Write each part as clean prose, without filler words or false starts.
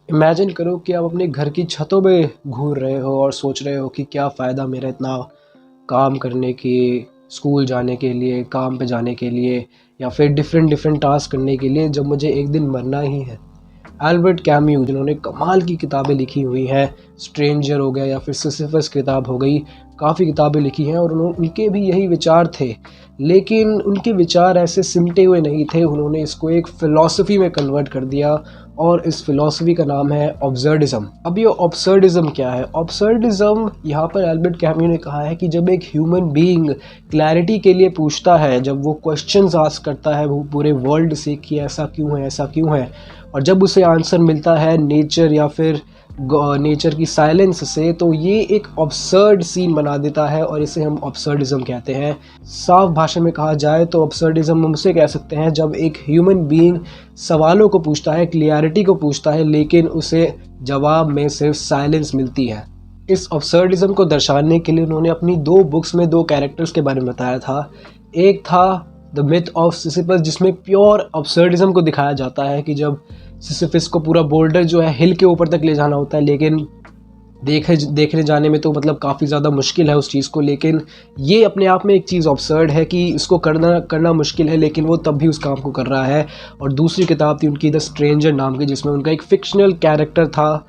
Imagine करो कि आप अपने घर की छतों पे घूर रहे हो और सोच रहे हो कि क्या फ़ायदा मेरा इतना काम करने की, स्कूल जाने के लिए, काम पे जाने के लिए या फिर डिफरेंट डिफरेंट टास्क करने के लिए जब मुझे एक दिन मरना ही है। एल्बर्ट कैम्यू जिन्होंने कमाल की किताबें लिखी हुई हैं, स्ट्रेंजर हो गया या फिर सिसिफस किताब हो गई, काफ़ी किताबें लिखी हैं और उनके भी यही विचार थे। लेकिन उनके विचार ऐसे सिमटे हुए नहीं थे, उन्होंने इसको एक फ़िलॉसफ़ी में कन्वर्ट कर दिया और इस फ़िलॉसफ़ी का नाम है ऑब्सर्डिज़म। अब ये ऑब्सर्डिज़म क्या है? ऑब्सर्डिज़म यहाँ पर एल्बर्ट कैम्यू ने कहा है कि जब एक ह्यूमन बीइंग क्लैरिटी के लिए पूछता है, जब वो क्वेश्चंस आस्क करता है वो पूरे वर्ल्ड से कि ऐसा क्यों है, ऐसा क्यों है, और जब उसे आंसर मिलता है नेचर या फिर नेचर की साइलेंस से, तो ये एक ऑब्सर्ड सीन बना देता है और इसे हम ऑब्सर्डिज़म कहते हैं। साफ भाषा में कहा जाए तो ऑब्सर्डिज़म हम उसे कह सकते हैं जब एक ह्यूमन बीइंग सवालों को पूछता है, क्लियरिटी को पूछता है, लेकिन उसे जवाब में सिर्फ साइलेंस मिलती है। इस ऑब्सर्डिज़म को दर्शाने के लिए उन्होंने अपनी 2 बुक्स में 2 कैरेक्टर्स के बारे में बताया था। एक था द मिथ ऑफ सिसिफस, जिसमें प्योर ऑब्सर्डिज़म को दिखाया जाता है कि जब सिसिफस को पूरा बोल्डर जो है हिल के ऊपर तक ले जाना होता है, लेकिन देखने जाने में तो मतलब काफ़ी ज़्यादा मुश्किल है उस चीज़ को, लेकिन ये अपने आप में एक चीज़ ऑब्सर्ड है कि इसको करना मुश्किल है, लेकिन वो तब भी उस काम को कर रहा है। और दूसरी किताब थी उनकी द स्ट्रेंजर नाम की, जिसमें उनका एक फ़िक्शनल कैरेक्टर था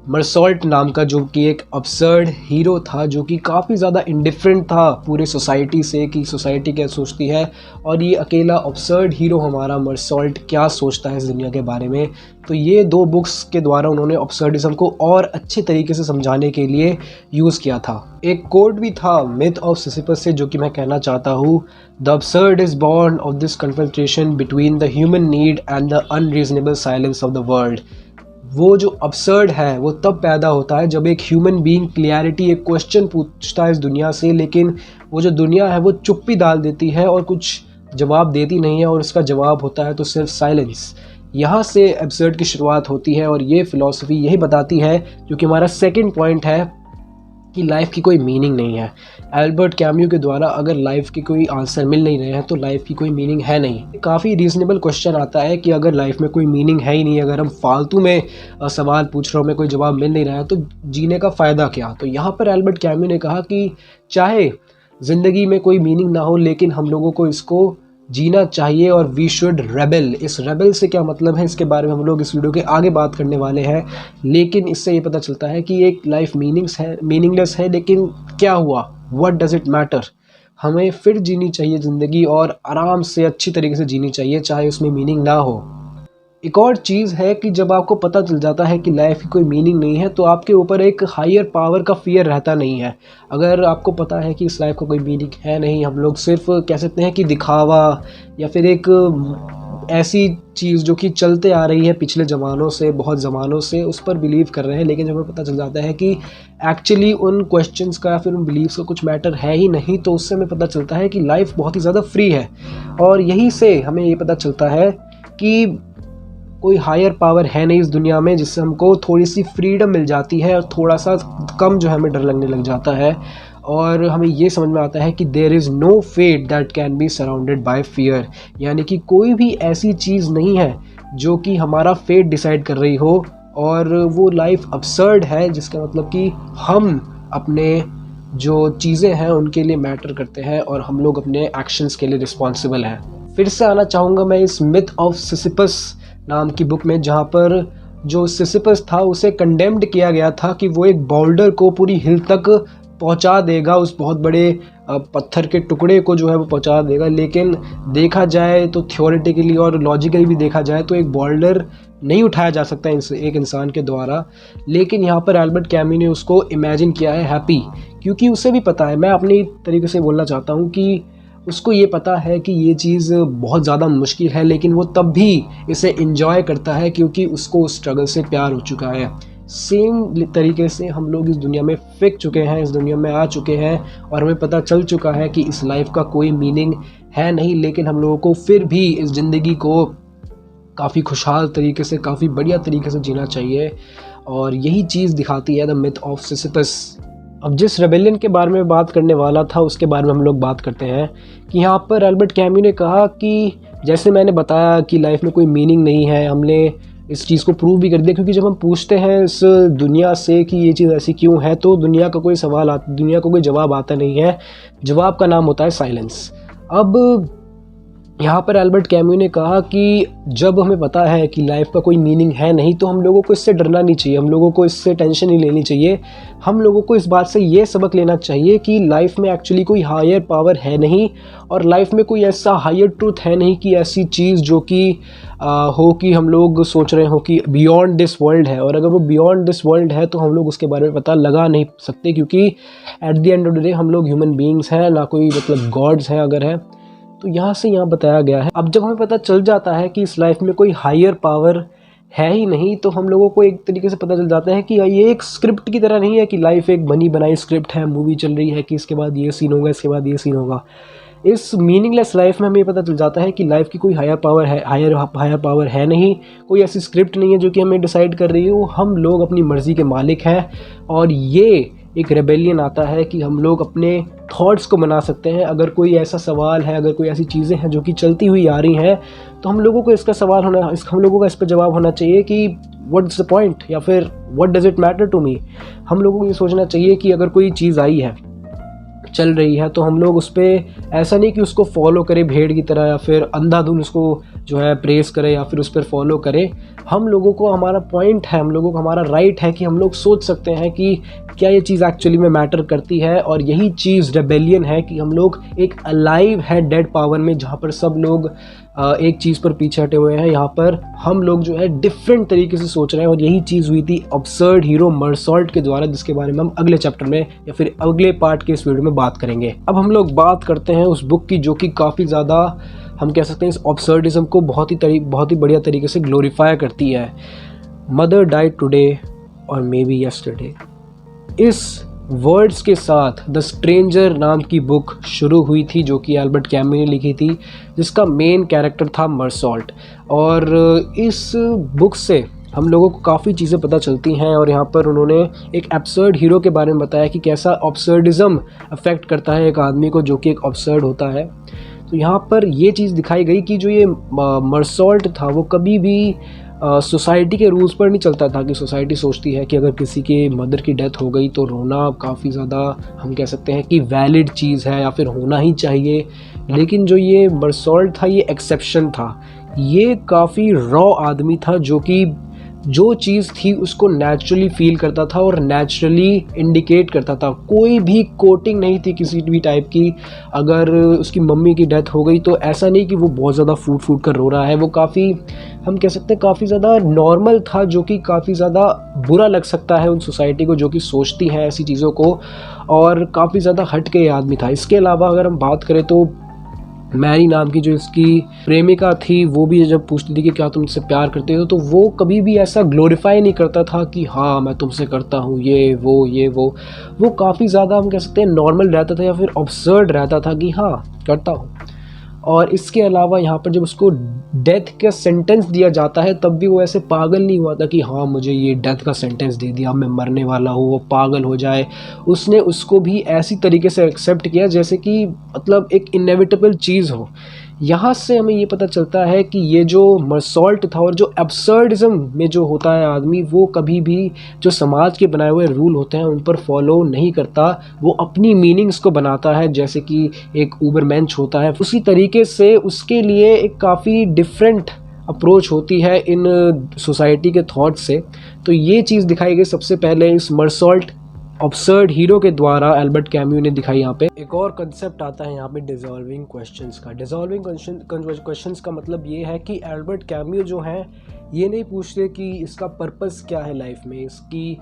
मरसॉल्ट नाम का, जो कि एक अब्सर्ड हीरो था, जो कि काफ़ी ज़्यादा इंडिफरेंट था पूरे सोसाइटी से कि सोसाइटी क्या सोचती है, और ये अकेला अब्सर्ड हीरो हमारा मरसॉल्ट क्या सोचता है इस दुनिया के बारे में। तो ये 2 बुक्स के द्वारा उन्होंने अब्सर्डिज़म को और अच्छे तरीके से समझाने के लिए यूज़ किया था। एक कोट भी था मिथ ऑफ सिसिफस से, जो कि मैं कहना चाहता हूँ, the absurd is born of this confrontation between the human need and the unreasonable silence of the world. वो जो अब्सर्ड है वो तब पैदा होता है जब एक ह्यूमन बीइंग क्लियरिटी, एक क्वेश्चन पूछता है इस दुनिया से, लेकिन वो जो दुनिया है वो चुप्पी डाल देती है और कुछ जवाब देती नहीं है, और उसका जवाब होता है तो सिर्फ साइलेंस। यहाँ से अब्सर्ड की शुरुआत होती है और ये फ़िलॉसफ़ी यही बताती है, जो कि हमारा सेकंड पॉइंट है, कि लाइफ की कोई मीनिंग नहीं है। एल्बर्ट कैम्यू के द्वारा अगर लाइफ के कोई आंसर मिल नहीं रहे हैं तो लाइफ की कोई मीनिंग है नहीं। काफ़ी रीज़नेबल क्वेश्चन आता है कि अगर लाइफ में कोई मीनिंग है ही नहीं, अगर हम फालतू में सवाल पूछ रहे हो, हमें कोई जवाब मिल नहीं रहा है, तो जीने का फ़ायदा क्या? तो यहाँ पर एल्बर्ट कैम्यू ने कहा कि चाहे ज़िंदगी में कोई मीनिंग ना हो, लेकिन हम लोगों को इसको जीना चाहिए और वी शुड रेबल। इस रेबल से क्या मतलब है, इसके बारे में हम लोग इस वीडियो के आगे बात करने वाले हैं, लेकिन इससे ये पता चलता है कि एक लाइफ मीनिंगलेस है, लेकिन क्या हुआ, व्हाट डज़ इट मैटर। हमें फिर जीनी चाहिए ज़िंदगी और आराम से अच्छी तरीके से जीनी चाहिए, चाहे उसमें मीनिंग ना हो। एक और चीज़ है कि जब आपको पता चल जाता है कि लाइफ की कोई मीनिंग नहीं है, तो आपके ऊपर एक हायर पावर का फ़ियर रहता नहीं है। अगर आपको पता है कि इस लाइफ का कोई मीनिंग है नहीं, हम लोग सिर्फ कह सकते हैं कि दिखावा या फिर एक ऐसी चीज़ जो कि चलते आ रही है पिछले ज़मानों से, बहुत ज़मानों से, उस पर बिलीव कर रहे हैं, लेकिन जब हमें पता चल जाता है कि एक्चुअली उन क्वेश्चंस का या फिर उन बिलीव्स का कुछ मैटर है ही नहीं, तो उससे हमें पता चलता है कि लाइफ बहुत ही ज़्यादा फ्री है। और यहीं से हमें ये पता चलता है कि कोई हायर पावर है नहीं इस दुनिया में, जिससे हमको थोड़ी सी फ्रीडम मिल जाती है और थोड़ा सा कम जो है हमें डर लगने लग जाता है, और हमें ये समझ में आता है कि there is no fate that can be surrounded by fear. यानी कि कोई भी ऐसी चीज़ नहीं है जो कि हमारा फेट डिसाइड कर रही हो, और वो लाइफ अब्सर्ड है, जिसका मतलब कि हम अपने जो चीज़ें हैं उनके लिए मैटर करते हैं और हम लोग अपने एक्शंस के लिए रिस्पॉन्सिबल हैं। फिर से आना चाहूँगा मैं इस मिथ ऑफ सिसिफस नाम की बुक में, जहाँ पर जो सिसिफस था उसे कंडेम्ड किया गया था कि वो एक बोल्डर को पूरी हिल तक पहुंचा देगा, उस बहुत बड़े पत्थर के टुकड़े को जो है वो पहुंचा देगा। लेकिन देखा जाए तो थ्योरेटिकली और लॉजिकली भी देखा जाए तो एक बोल्डर नहीं उठाया जा सकता एक इंसान के द्वारा, लेकिन यहाँ पर एल्बर्ट कैम्यू ने उसको इमेजिन किया है हैप्पी, क्योंकि उसे भी पता है, मैं अपनी तरीके से बोलना चाहता हूँ कि उसको ये पता है कि ये चीज़ बहुत ज़्यादा मुश्किल है, लेकिन वो तब भी इसे एंजॉय करता है क्योंकि उसको उस स्ट्रगल से प्यार हो चुका है। सेम तरीके से हम लोग इस दुनिया में फ़िक चुके हैं, इस दुनिया में आ चुके हैं, और हमें पता चल चुका है कि इस लाइफ का कोई मीनिंग है नहीं, लेकिन हम लोगों को फिर भी इस ज़िंदगी को काफ़ी खुशहाल तरीके से, काफ़ी बढ़िया तरीके से जीना चाहिए, और यही चीज़ दिखाती है द मिथ ऑफ सिसिफस। अब जिस रेबेलियन के बारे में बात करने वाला था उसके बारे में हम लोग बात करते हैं कि यहाँ पर एल्बर्ट कैम्यू ने कहा कि जैसे मैंने बताया कि लाइफ में कोई मीनिंग नहीं है, हमने इस चीज़ को प्रूव भी कर दिया, क्योंकि जब हम पूछते हैं इस दुनिया से कि ये चीज़ ऐसी क्यों है, तो दुनिया का कोई दुनिया को कोई जवाब आता नहीं है। जवाब का नाम होता है साइलेंस। अब यहाँ पर एल्बर्ट कैम्यू ने कहा कि जब हमें पता है कि लाइफ का कोई मीनिंग है नहीं, तो हम लोगों को इससे डरना नहीं चाहिए, हम लोगों को इससे टेंशन नहीं लेनी चाहिए। हम लोगों को इस बात से ये सबक लेना चाहिए कि लाइफ में एक्चुअली कोई हायर पावर है नहीं, और लाइफ में कोई ऐसा हायर ट्रूथ है नहीं कि ऐसी चीज़ जो कि हो कि हम लोग सोच रहे हो कि बियॉन्ड दिस वर्ल्ड है, और अगर वो बियॉन्ड दिस वर्ल्ड है तो हम लोग उसके बारे में पता लगा नहीं सकते, क्योंकि at the end of the day हम लोग ह्यूमन बींग्स हैं, ना कोई मतलब गॉड्स हैं अगर है। तो यहाँ से यहाँ बताया गया है। अब जब हमें पता चल जाता है कि इस लाइफ में कोई हायर पावर है ही नहीं, तो हम लोगों को एक तरीके से पता चल जाता है कि ये एक स्क्रिप्ट की तरह नहीं है कि लाइफ एक बनी बनाई स्क्रिप्ट है, मूवी चल रही है कि इसके बाद ये सीन होगा, इसके बाद ये सीन होगा। इस मीनिंगलेस लाइफ में हमें पता चल जाता है कि लाइफ की कोई हायर पावर है, हायर पावर है नहीं, कोई ऐसी स्क्रिप्ट नहीं है जो कि हमें डिसाइड कर रही हो। हम लोग अपनी मर्ज़ी के मालिक हैं, और ये एक रेबेलियन आता है कि हम लोग अपने थॉट्स को बना सकते हैं। अगर कोई ऐसा सवाल है, अगर कोई ऐसी चीज़ें हैं जो कि चलती हुई आ रही हैं, तो हम लोगों को इसका हम लोगों का इस पर जवाब होना चाहिए कि व्हाट इज़ द पॉइंट, या फिर what does it matter to me. हम लोगों को ये सोचना चाहिए कि अगर कोई चीज़ आई है, चल रही है, तो हम लोग उस पर ऐसा नहीं कि उसको फॉलो करें भेड़ की तरह, या फिर अंधाधुंध उसको जो है प्रेस करें, या फिर उस पर फॉलो करें। हम लोगों को हमारा पॉइंट है, हम लोगों को हमारा राइट है कि हम लोग सोच सकते हैं कि क्या ये चीज़ एक्चुअली में मैटर करती है। और यही चीज़ रेबेलियन है कि हम लोग एक अलाइव है डेड पावर में, जहाँ पर सब लोग एक चीज़ पर पीछे हटे हुए हैं। यहाँ पर हम लोग जो है डिफरेंट तरीके से सोच रहे हैं, और यही चीज़ हुई थी अब्सर्ड हीरो मर्सॉल्ट के द्वारा, जिसके बारे में हम अगले चैप्टर में या फिर अगले पार्ट के इस वीडियो में बात करेंगे। अब हम लोग बात करते हैं उस बुक की जो कि काफ़ी ज़्यादा हम कह सकते हैं इस अब्सर्डिज्म को बहुत ही बढ़िया तरीके से ग्लोरीफाई करती है। मदर डाइड टुडे और मे बी यस्टरडे, इस वर्ड्स के साथ द स्ट्रेंजर नाम की बुक शुरू हुई थी, जो कि एल्बर्ट कैम्यू ने लिखी थी, जिसका मेन कैरेक्टर था मर्सॉल्ट। और इस बुक से हम लोगों को काफ़ी चीज़ें पता चलती हैं, और यहाँ पर उन्होंने एक एब्सर्ड हीरो के बारे में बताया कि कैसा अब्सर्डिज्म अफेक्ट करता है एक आदमी को जो कि एक अब्सर्ड होता है। तो यहाँ पर ये चीज़ दिखाई गई कि जो ये मर्सॉल्ट था वो कभी भी सोसाइटी के रूल्स पर नहीं चलता था, कि सोसाइटी सोचती है कि अगर किसी के मदर की डेथ हो गई तो रोना काफ़ी ज़्यादा हम कह सकते हैं कि वैलिड चीज़ है, या फिर होना ही चाहिए। लेकिन जो ये मर्सॉल्ट था ये एक्सेप्शन था, ये काफ़ी रॉ आदमी था, जो कि जो चीज़ थी उसको नेचुरली फील करता था और नेचुरली इंडिकेट करता था। कोई भी कोटिंग नहीं थी किसी भी टाइप की। अगर उसकी मम्मी की डेथ हो गई तो ऐसा नहीं कि वो बहुत ज़्यादा फूट फूट कर रो रहा है, वो काफ़ी हम कह सकते हैं काफ़ी ज़्यादा नॉर्मल था, जो कि काफ़ी ज़्यादा बुरा लग सकता है उन सोसाइटी को जो कि सोचती हैं ऐसी चीज़ों को, और काफ़ी ज़्यादा हट के आदमी था। इसके अलावा अगर हम बात करें तो मैरी नाम की जो इसकी प्रेमिका थी, वो भी जब पूछती थी कि क्या तुम मुझसे प्यार करते हो, तो वो कभी भी ऐसा ग्लोरीफाई नहीं करता था कि हाँ मैं तुमसे करता हूँ ये वो काफ़ी ज़्यादा हम कह सकते हैं नॉर्मल रहता था, या फिर अब्सर्ड रहता था कि हाँ करता हूँ। और इसके अलावा यहाँ पर जब उसको डेथ का सेंटेंस दिया जाता है, तब भी वो ऐसे पागल नहीं हुआ था कि हाँ मुझे ये डेथ का सेंटेंस दे दिया, मैं मरने वाला हूँ, वो पागल हो जाए। उसने उसको भी ऐसी तरीके से एक्सेप्ट किया जैसे कि मतलब एक इनएविटेबल चीज़ हो। यहाँ से हमें ये पता चलता है कि ये जो मर्सॉल्ट था और जो एब्सर्डिज्म में जो होता है आदमी, वो कभी भी जो समाज के बनाए हुए रूल होते हैं उन पर फॉलो नहीं करता, वो अपनी मीनिंग्स को बनाता है। जैसे कि एक ऊबरमेंश होता है, उसी तरीके से उसके लिए एक काफ़ी डिफरेंट अप्रोच होती है इन सोसाइटी के थॉट से। तो ये चीज़ दिखाई गई सबसे पहले इस मर्सॉल्ट अब्सर्ड हीरो के द्वारा, एल्बर्ट कैम्यू ने दिखाई। यहाँ पे एक और कंसेप्ट आता है यहाँ पे डिसॉल्विंग क्वेश्चंस का। डिसॉल्विंग क्वेश्चंस का मतलब ये है कि एल्बर्ट कैम्यू जो है ये नहीं पूछते कि इसका पर्पस क्या है लाइफ में, इसकी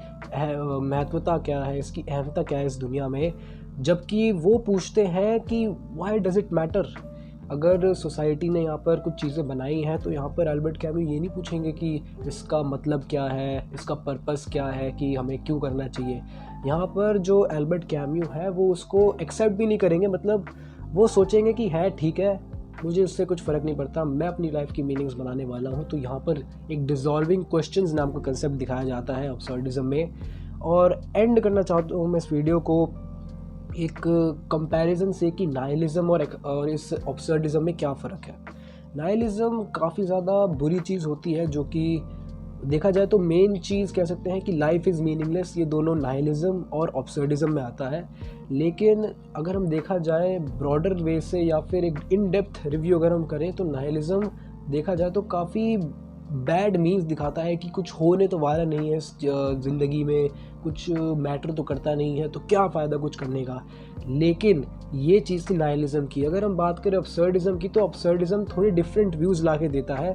महत्वता क्या है, इसकी अहमियता क्या है इस दुनिया में, जबकि वो पूछते हैं कि व्हाई डज इट मैटर। अगर सोसाइटी ने यहाँ पर कुछ चीज़ें बनाई हैं तो यहाँ पर एल्बर्ट कैम्यू ये नहीं पूछेंगे कि इसका मतलब क्या है, इसका पर्पस क्या है, कि हमें क्यों करना चाहिए। यहाँ पर जो एल्बर्ट कैम्यू है वो उसको एक्सेप्ट भी नहीं करेंगे, मतलब वो सोचेंगे कि है ठीक है, मुझे उससे कुछ फ़र्क नहीं पड़ता, मैं अपनी लाइफ की मीनिंग्स बनाने वाला हूँ। तो यहाँ पर एक डिसॉल्विंग क्वेश्चंस नाम का कंसेप्ट दिखाया जाता है अब्सर्डिज्म में। और एंड करना चाहता हूँ मैं इस वीडियो को एक कंपैरिजन से कि नाइलिज्म और इस अब्सर्डिज्म में क्या फ़र्क है। नाइलिज्म काफ़ी ज़्यादा बुरी चीज़ होती है, जो कि देखा जाए तो मेन चीज़ कह सकते हैं कि लाइफ इज़ मीनिंगलेस, ये दोनों नाइलिज़म और ऑब्सर्डिज़म में आता है। लेकिन अगर हम देखा जाए ब्रॉडर वे से या फिर एक इन डेप्थ रिव्यू अगर हम करें तो नाइलिज़म देखा जाए तो काफ़ी बैड मीन्स दिखाता है कि कुछ होने तो वाला नहीं है इस ज़िंदगी में, कुछ मैटर तो करता नहीं है, तो क्या फ़ायदा कुछ करने का। लेकिन ये चीज़ थी नाइलिज़म की। अगर हम बात करें अब्सर्डिज़म की, तो अब्सर्डिज़म थोड़े डिफरेंट व्यूज़ ला के देता है।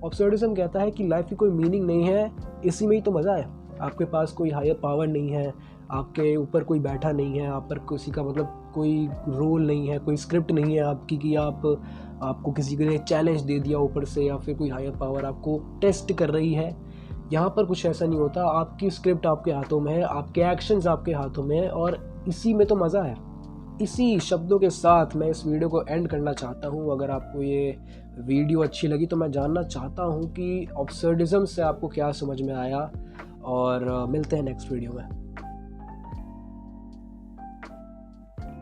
अब्सर्डिज़म कहता है कि लाइफ की कोई मीनिंग नहीं है, इसी में ही तो मज़ा है। आपके पास कोई हायर पावर नहीं है, आपके ऊपर कोई बैठा नहीं है, आप पर किसी का मतलब कोई रोल नहीं है, कोई स्क्रिप्ट नहीं है आपकी कि आपको किसी ने चैलेंज दे दिया ऊपर से या फिर कोई हायर पावर आपको टेस्ट कर रही है। यहाँ पर कुछ ऐसा नहीं होता, आपकी स्क्रिप्ट आपके हाथों में है, आपके एक्शंस आपके हाथों में है और इसी में तो मज़ा है। इसी शब्दों के साथ मैं इस वीडियो को एंड करना चाहता हूँ। अगर आपको ये वीडियो अच्छी लगी तो मैं जानना चाहता हूँ कि ऑब्सर्डिज़म से आपको क्या समझ में आया, और मिलते हैं नेक्स्ट वीडियो में।